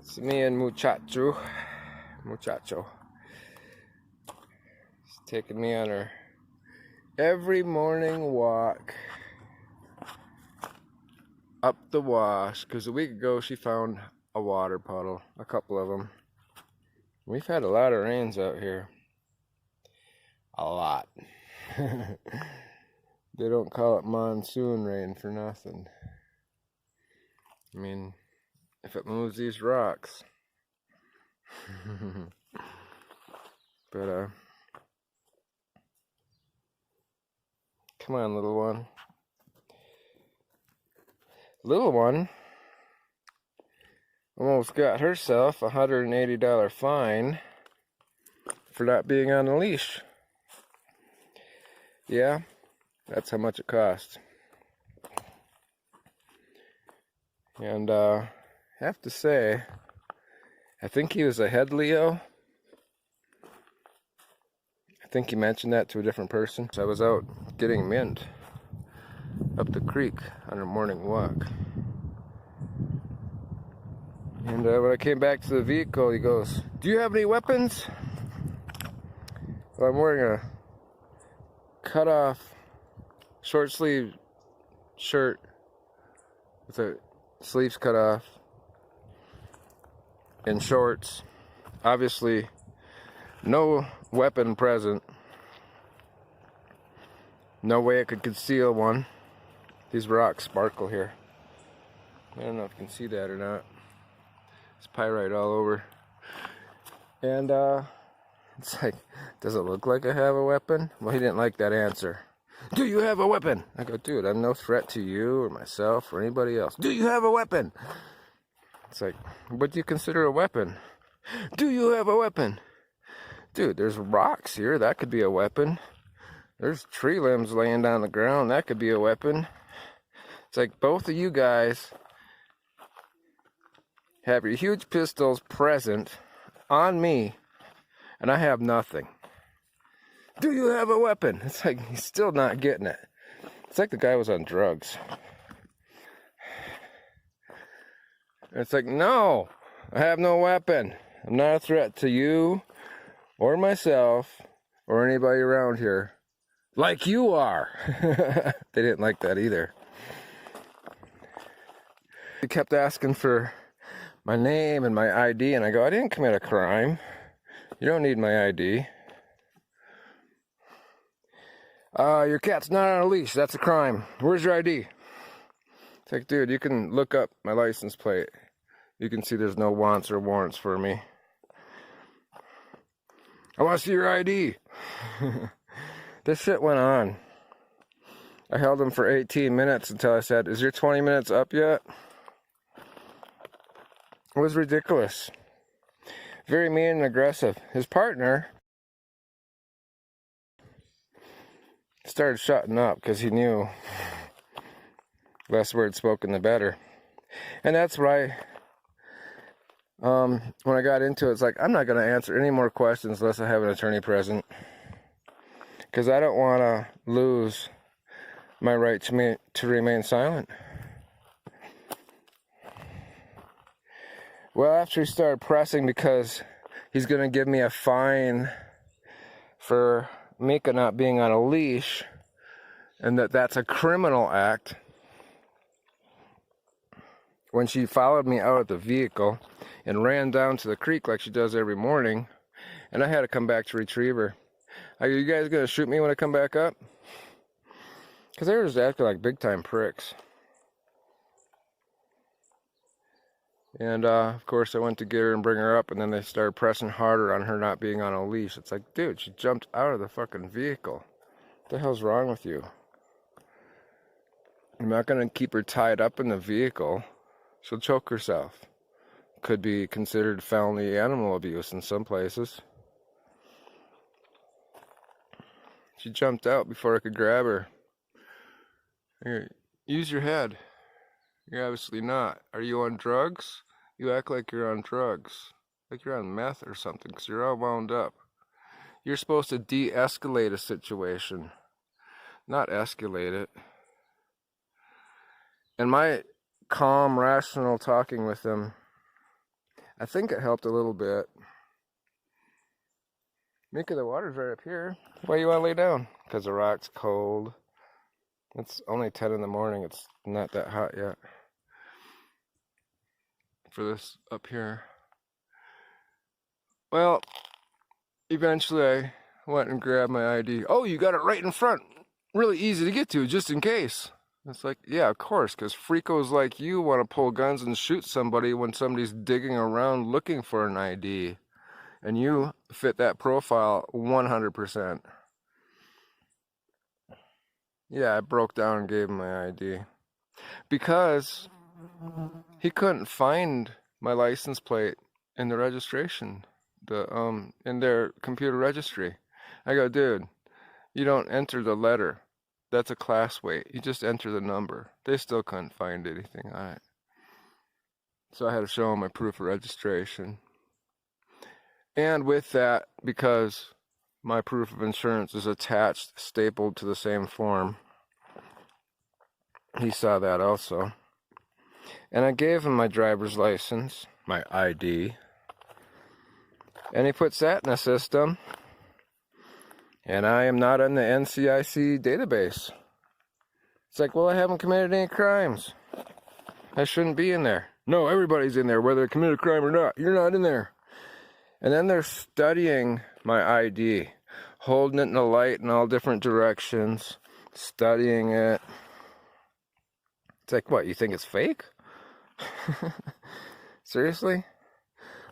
It's me and Muchacho. She's taking me on her every morning walk up the wash, because a week ago she found a water puddle, a couple of them. We've had a lot of rains out here. A lot. They don't call it monsoon rain for nothing. I mean, if it moves these rocks. But come on, little one. Little one almost got herself a $180 fine for not being on a leash. Yeah, that's how much it cost. And I have to say, I think he was a head Leo. I think he mentioned that to a different person. So I was out getting mint up the creek on a morning walk. And when I came back to the vehicle, he goes, "Do you have any weapons?" Well, I'm wearing a cut-off short sleeve shirt with the sleeves cut off and shorts. Obviously, no weapon present. No way I could conceal one. These rocks sparkle here. I don't know if you can see that or not. It's pyrite all over. And it's like, does it look like I have a weapon? Well, he didn't like that answer. "Do you have a weapon?" I go, "Dude, I'm no threat to you or myself or anybody else. Do you have a weapon?" It's like, what do you consider a weapon? "Do you have a weapon?" Dude, there's rocks here. That could be a weapon. There's tree limbs laying down the ground. That could be a weapon. It's like both of you guys have your huge pistols present on me, and I have nothing. "Do you have a weapon?" It's like he's still not getting it. It's like the guy was on drugs. It's like, no, I have no weapon. I'm not a threat to you or myself or anybody around here. Like you are. They didn't like that either. He kept asking for my name and my ID, and I go, "I didn't commit a crime. You don't need my ID. Your cat's not on a leash. That's a crime. Where's your ID?" It's like, dude, you can look up my license plate. You can see there's no wants or warrants for me. "I want to see your ID." This shit went on. I held him for 18 minutes until I said, "Is your 20 minutes up yet?" It was ridiculous. Very mean and aggressive. His partner started shutting up because he knew less words spoken the better. And that's why when I got into it, it's like, I'm not going to answer any more questions unless I have an attorney present, because I don't want to lose my right to remain silent. Well, after he started pressing because he's going to give me a fine for Meekah not being on a leash, and that's a criminal act, when she followed me out of the vehicle and ran down to the creek like she does every morning, and I had to come back to retrieve her. Are you guys going to shoot me when I come back up? Because they were just acting like big-time pricks. And, of course, I went to get her and bring her up, and then they started pressing harder on her not being on a leash. It's like, dude, she jumped out of the fucking vehicle. What the hell's wrong with you? I'm not going to keep her tied up in the vehicle. She'll choke herself. Could be considered felony animal abuse in some places. She jumped out before I could grab her. Here, use your head. You're obviously not. Are you on drugs? You act like you're on drugs. Like you're on meth or something, because you're all wound up. You're supposed to de-escalate a situation, not escalate it. And my calm, rational talking with him, I think it helped a little bit. Meekah, the water's right up here. Why you want to lay down? Because the rock's cold. It's only 10 in the morning. It's not that hot yet. For this up here. Well, eventually I went and grabbed my ID. Oh, you got it right in front. Really easy to get to, just in case. It's like, yeah, of course, because freakos like you want to pull guns and shoot somebody when somebody's digging around looking for an ID. And you fit that profile 100%. Yeah, I broke down and gave him my ID. Because he couldn't find my license plate in the registration, in their computer registry. I go, dude, you don't enter the letter. That's a class weight. You just enter the number. They still couldn't find anything on it. So I had to show them my proof of registration. And with that, because my proof of insurance is attached, stapled to the same form, he saw that also. And I gave him my driver's license, my ID. And he puts that in the system. And I am not in the NCIC database. It's like, well, I haven't committed any crimes. I shouldn't be in there. No, everybody's in there, whether they committed a crime or not. You're not in there. And then they're studying my ID, holding it in the light in all different directions, studying it. It's like, what, you think it's fake? Seriously?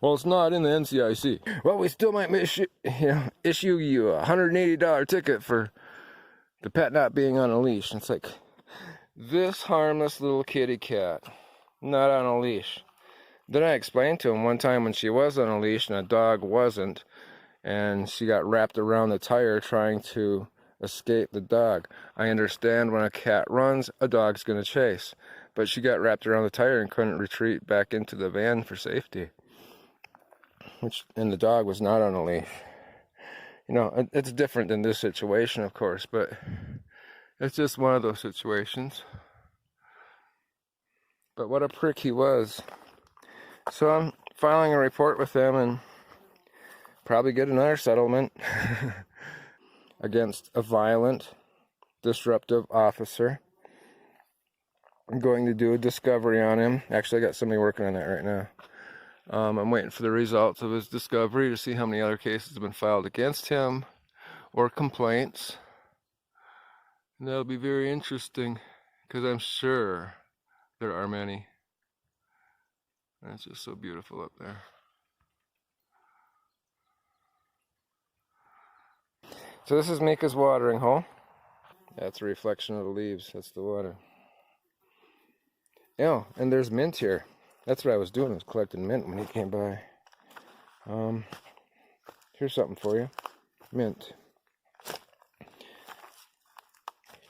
Well, it's not in the NCIC. Well, we still might issue you a $180 ticket for the pet not being on a leash. And it's like, this harmless little kitty cat, not on a leash. Then I explained to him one time when she was on a leash and a dog wasn't, and she got wrapped around the tire trying to escape the dog. I understand when a cat runs, a dog's going to chase. But she got wrapped around the tire and couldn't retreat back into the van for safety. And the dog was not on a leash. You know, it's different than this situation, of course, but it's just one of those situations. But what a prick he was. So I'm filing a report with them and probably get another settlement against a violent, disruptive officer. I'm going to do a discovery on him. Actually, I got somebody working on that right now. I'm waiting for the results of his discovery to see how many other cases have been filed against him or complaints. And that'll be very interesting because I'm sure there are many. And it's just so beautiful up there. So this is Meekah's watering hole. That's a reflection of the leaves. That's the water. Yeah, and there's mint here. That's what I was doing, was collecting mint when he came by. Here's something for you. Mint.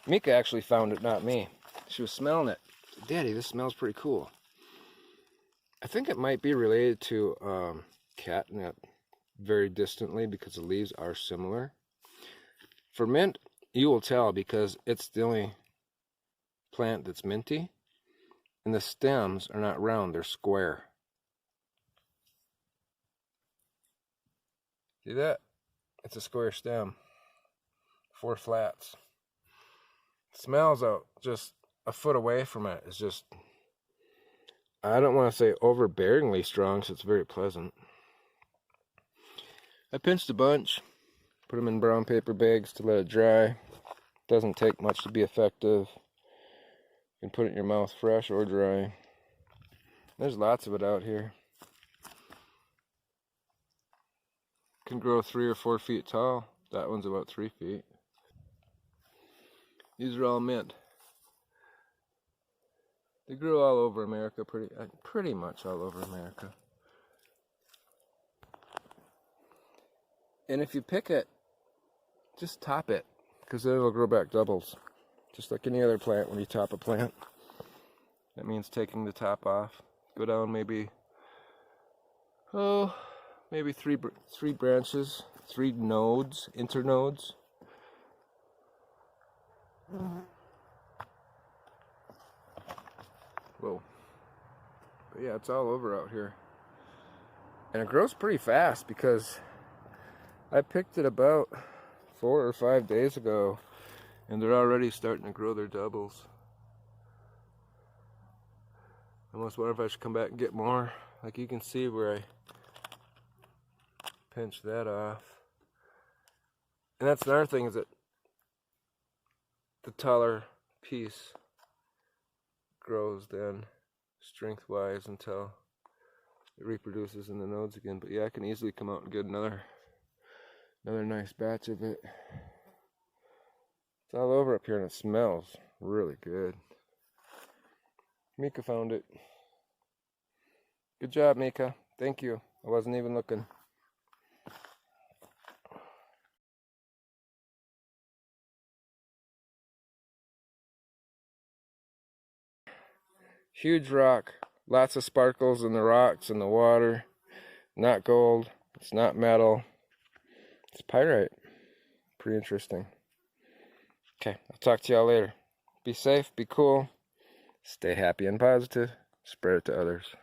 Meekah actually found it, not me. She was smelling it. Daddy, this smells pretty cool. I think it might be related to catnip very distantly because the leaves are similar. For mint, you will tell because it's the only plant that's minty. And the stems are not round, they're square. See that? It's a square stem. 4 flats. Smells out just a foot away from it. It's just, I don't want to say overbearingly strong, so it's very pleasant. I pinched a bunch, put them in brown paper bags to let it dry. Doesn't take much to be effective. You can put it in your mouth fresh or dry. There's lots of it out here. Can grow 3 or 4 feet tall. That one's about 3 feet. These are all mint. They grow all over America, pretty much all over America. And if you pick it, just top it, because then it'll grow back doubles. Just like any other plant, when you top a plant, that means taking the top off. Go down maybe 3 branches, 3 nodes, internodes. Whoa. But yeah, it's all over out here. And it grows pretty fast because I picked it about 4 or 5 days ago, and they're already starting to grow their doubles. I almost wonder if I should come back and get more. Like you can see where I pinched that off. And that's another thing, is that the taller piece grows then strength-wise until it reproduces in the nodes again. But yeah, I can easily come out and get another nice batch of it. It's all over up here and it smells really good. Meekah found it. Good job, Meekah. Thank you. I wasn't even looking. Huge rock. Lots of sparkles in the rocks and the water. Not gold. It's not metal. It's pyrite. Pretty interesting. Okay, I'll talk to y'all later. Be safe, be cool, stay happy and positive, spread it to others.